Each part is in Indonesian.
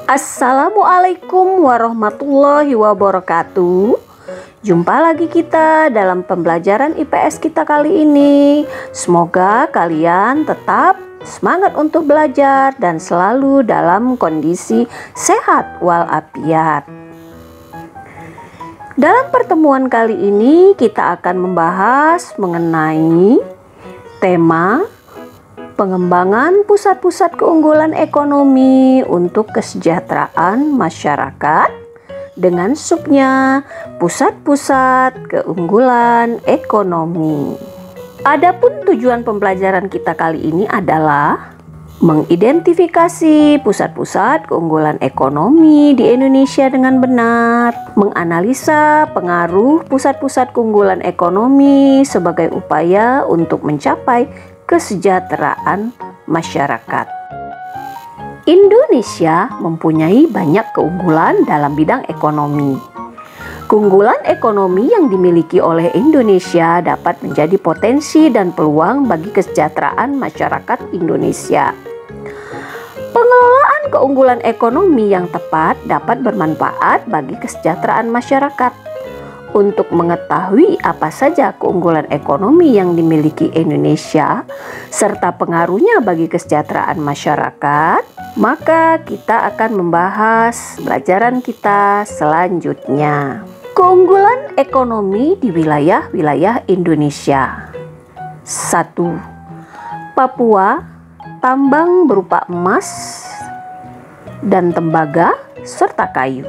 Assalamualaikum warahmatullahi wabarakatuh. Jumpa lagi kita dalam pembelajaran IPS kita kali ini. Semoga kalian tetap semangat untuk belajar dan selalu dalam kondisi sehat walafiat. Dalam pertemuan kali ini kita akan membahas mengenai tema pengembangan pusat-pusat keunggulan ekonomi untuk kesejahteraan masyarakat dengan subnya pusat-pusat keunggulan ekonomi. Adapun tujuan pembelajaran kita kali ini adalah mengidentifikasi pusat-pusat keunggulan ekonomi di Indonesia dengan benar, menganalisa pengaruh pusat-pusat keunggulan ekonomi sebagai upaya untuk mencapai kesejahteraan masyarakat. Indonesia mempunyai banyak keunggulan dalam bidang ekonomi. Keunggulan ekonomi yang dimiliki oleh Indonesia dapat menjadi potensi dan peluang bagi kesejahteraan masyarakat Indonesia. Pengelolaan keunggulan ekonomi yang tepat dapat bermanfaat bagi kesejahteraan masyarakat. Untuk mengetahui apa saja keunggulan ekonomi yang dimiliki Indonesia serta pengaruhnya bagi kesejahteraan masyarakat, maka kita akan membahas pelajaran kita selanjutnya. Keunggulan ekonomi di wilayah-wilayah Indonesia. 1. Papua, tambang berupa emas dan tembaga serta kayu.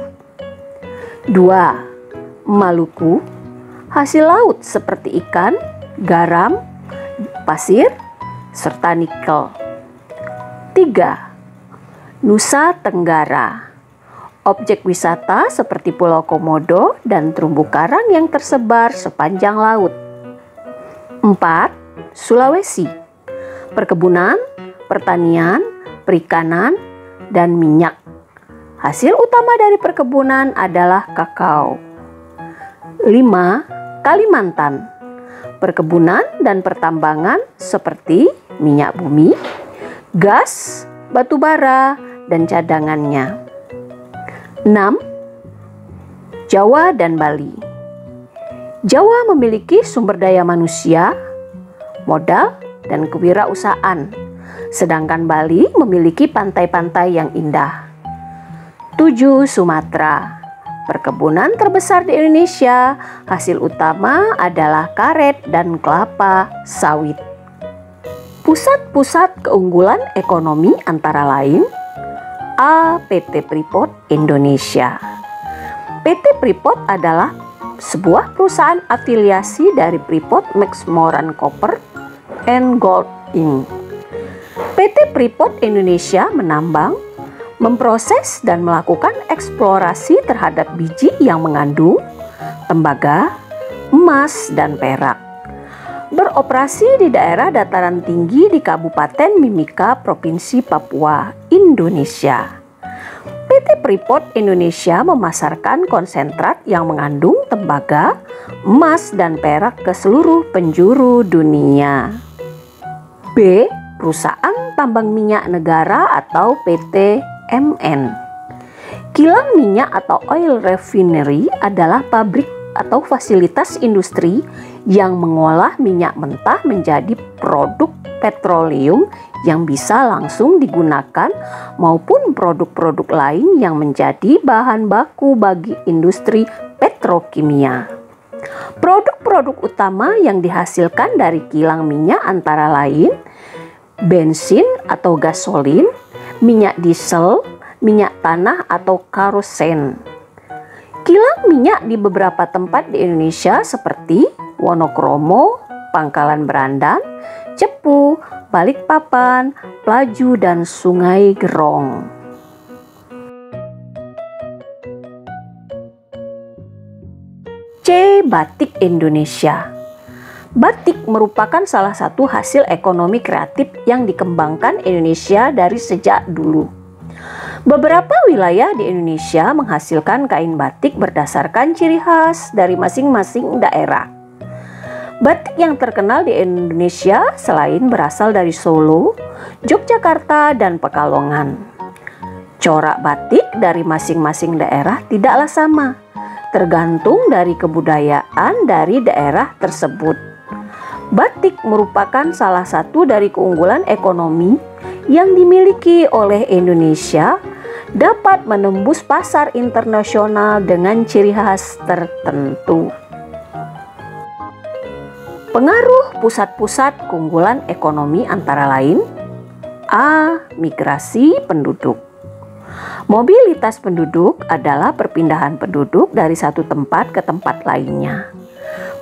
2. Maluku, hasil laut seperti ikan, garam, pasir, serta nikel. 3. Nusa Tenggara, objek wisata seperti Pulau Komodo dan terumbu karang yang tersebar sepanjang laut. 4. Sulawesi, perkebunan, pertanian, perikanan, dan minyak. Hasil utama dari perkebunan adalah kakao. 5. Kalimantan, perkebunan dan pertambangan seperti minyak bumi, gas, batu bara, dan cadangannya. 6. Jawa dan Bali. Jawa memiliki sumber daya manusia, modal, dan kewirausahaan, sedangkan Bali memiliki pantai-pantai yang indah. 7. Sumatera, perkebunan terbesar di Indonesia, hasil utama adalah karet dan kelapa sawit. Pusat-pusat keunggulan ekonomi antara lain A. PT Freeport Indonesia. PT Freeport adalah sebuah perusahaan afiliasi dari Freeport McMoran Copper and Gold Inc. PT Freeport Indonesia menambang, memproses dan melakukan eksplorasi terhadap biji yang mengandung tembaga, emas, dan perak. Beroperasi di daerah dataran tinggi di Kabupaten Mimika, Provinsi Papua, Indonesia. PT Freeport Indonesia memasarkan konsentrat yang mengandung tembaga, emas, dan perak ke seluruh penjuru dunia. B. Perusahaan Tambang Minyak Negara atau PT MN. Kilang minyak atau oil refinery adalah pabrik atau fasilitas industri yang mengolah minyak mentah menjadi produk petroleum yang bisa langsung digunakan maupun produk-produk lain yang menjadi bahan baku bagi industri petrokimia. Produk-produk utama yang dihasilkan dari kilang minyak antara lain bensin atau gasolin, minyak diesel, minyak tanah atau kerosen. Kilang minyak di beberapa tempat di Indonesia seperti Wonokromo, Pangkalan Berandan, Cepu, Balikpapan, Pelaju, dan Sungai Gerong. C. Batik Indonesia. Batik merupakan salah satu hasil ekonomi kreatif yang dikembangkan Indonesia dari sejak dulu. Beberapa wilayah di Indonesia menghasilkan kain batik berdasarkan ciri khas dari masing-masing daerah. Batik yang terkenal di Indonesia selain berasal dari Solo, Yogyakarta, dan Pekalongan. Corak batik dari masing-masing daerah tidaklah sama, tergantung dari kebudayaan dari daerah tersebut. Batik merupakan salah satu dari keunggulan ekonomi yang dimiliki oleh Indonesia, dapat menembus pasar internasional dengan ciri khas tertentu. Pengaruh pusat-pusat keunggulan ekonomi antara lain: A. Migrasi penduduk. Mobilitas penduduk adalah perpindahan penduduk dari satu tempat ke tempat lainnya.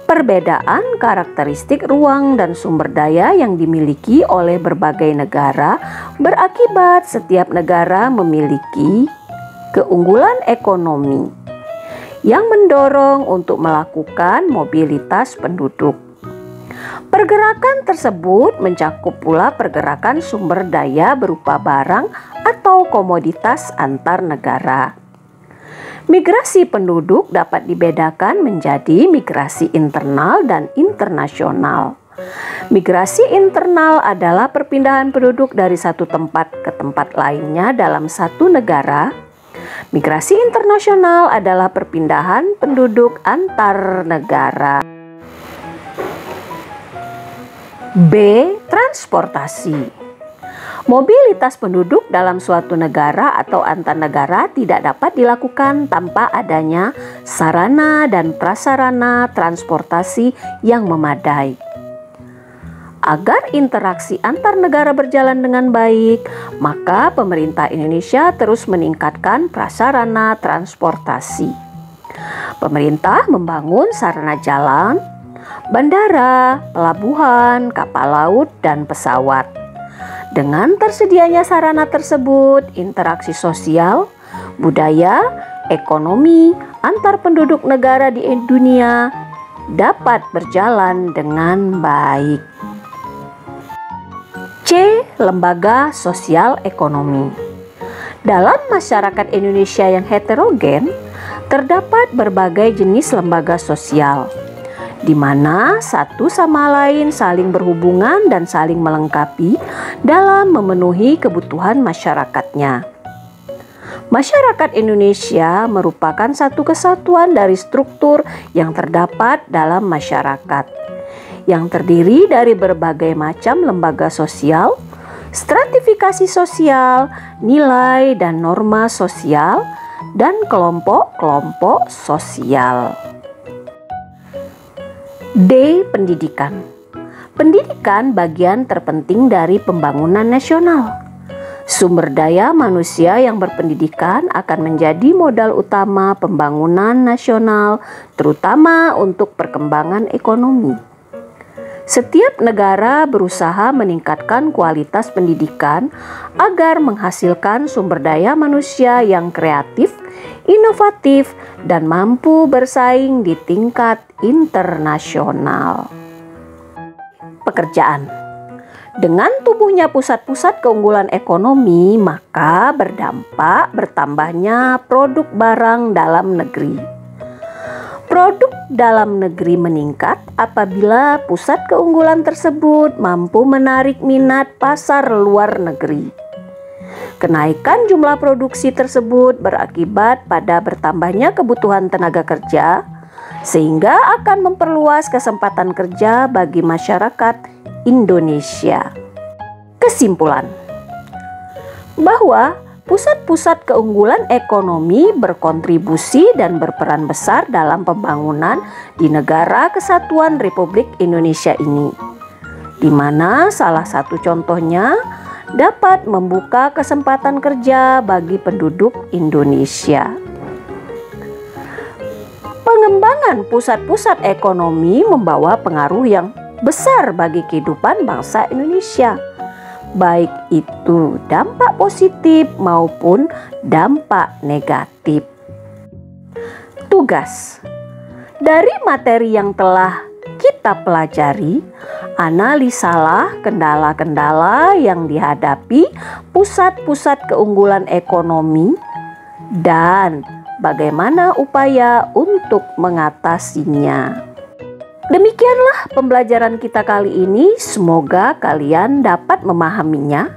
Perbedaan karakteristik ruang dan sumber daya yang dimiliki oleh berbagai negara berakibat setiap negara memiliki keunggulan ekonomi yang mendorong untuk melakukan mobilitas penduduk. Pergerakan tersebut mencakup pula pergerakan sumber daya berupa barang atau komoditas antar negara. Migrasi penduduk dapat dibedakan menjadi migrasi internal dan internasional. Migrasi internal adalah perpindahan penduduk dari satu tempat ke tempat lainnya dalam satu negara. Migrasi internasional adalah perpindahan penduduk antar negara. B. Transportasi. Mobilitas penduduk dalam suatu negara atau antar negara tidak dapat dilakukan tanpa adanya sarana dan prasarana transportasi yang memadai. Agar interaksi antar negara berjalan dengan baik, maka pemerintah Indonesia terus meningkatkan prasarana transportasi. Pemerintah membangun sarana jalan, bandara, pelabuhan, kapal laut, dan pesawat. Dengan tersedianya sarana tersebut, interaksi sosial, budaya, ekonomi antar penduduk negara di dunia dapat berjalan dengan baik. C. Lembaga sosial ekonomi. Dalam masyarakat Indonesia yang heterogen, terdapat berbagai jenis lembaga sosial, di mana satu sama lain saling berhubungan dan saling melengkapi dalam memenuhi kebutuhan masyarakatnya. Masyarakat Indonesia merupakan satu kesatuan dari struktur yang terdapat dalam masyarakat, yang terdiri dari berbagai macam lembaga sosial, stratifikasi sosial, nilai dan norma sosial, dan kelompok-kelompok sosial. D. Pendidikan. Pendidikan bagian terpenting dari pembangunan nasional. Sumber daya manusia yang berpendidikan akan menjadi modal utama pembangunan nasional, terutama untuk perkembangan ekonomi. Setiap negara berusaha meningkatkan kualitas pendidikan agar menghasilkan sumber daya manusia yang kreatif, inovatif, dan mampu bersaing di tingkat internasional. Pekerjaan. Dengan tumbuhnya pusat-pusat keunggulan ekonomi, maka berdampak bertambahnya produk barang dalam negeri. Produk dalam negeri meningkat apabila pusat keunggulan tersebut mampu menarik minat pasar luar negeri. Kenaikan jumlah produksi tersebut berakibat pada bertambahnya kebutuhan tenaga kerja, sehingga akan memperluas kesempatan kerja bagi masyarakat Indonesia. Kesimpulan bahwa pusat-pusat keunggulan ekonomi berkontribusi dan berperan besar dalam pembangunan di negara kesatuan Republik Indonesia ini, di mana salah satu contohnya dapat membuka kesempatan kerja bagi penduduk Indonesia. Pengembangan pusat-pusat ekonomi membawa pengaruh yang besar bagi kehidupan bangsa Indonesia, baik itu dampak positif maupun dampak negatif. Tugas dari materi yang telah kita pelajari, analisalah kendala-kendala yang dihadapi pusat-pusat keunggulan ekonomi dan bagaimana upaya untuk mengatasinya. Demikianlah pembelajaran kita kali ini. Semoga kalian dapat memahaminya.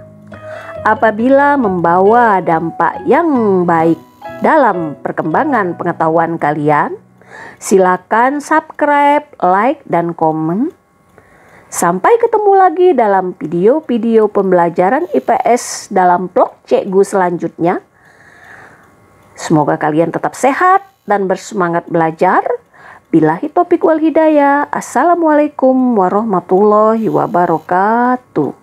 apabila membawa dampak yang baik dalam perkembangan pengetahuan kalian, silakan subscribe, like, dan komen. Sampai ketemu lagi dalam video-video pembelajaran IPS dalam vlog Cikgu selanjutnya. Semoga kalian tetap sehat dan bersemangat belajar. Billahi taufiq wal hidayah. Assalamualaikum warahmatullahi wabarakatuh.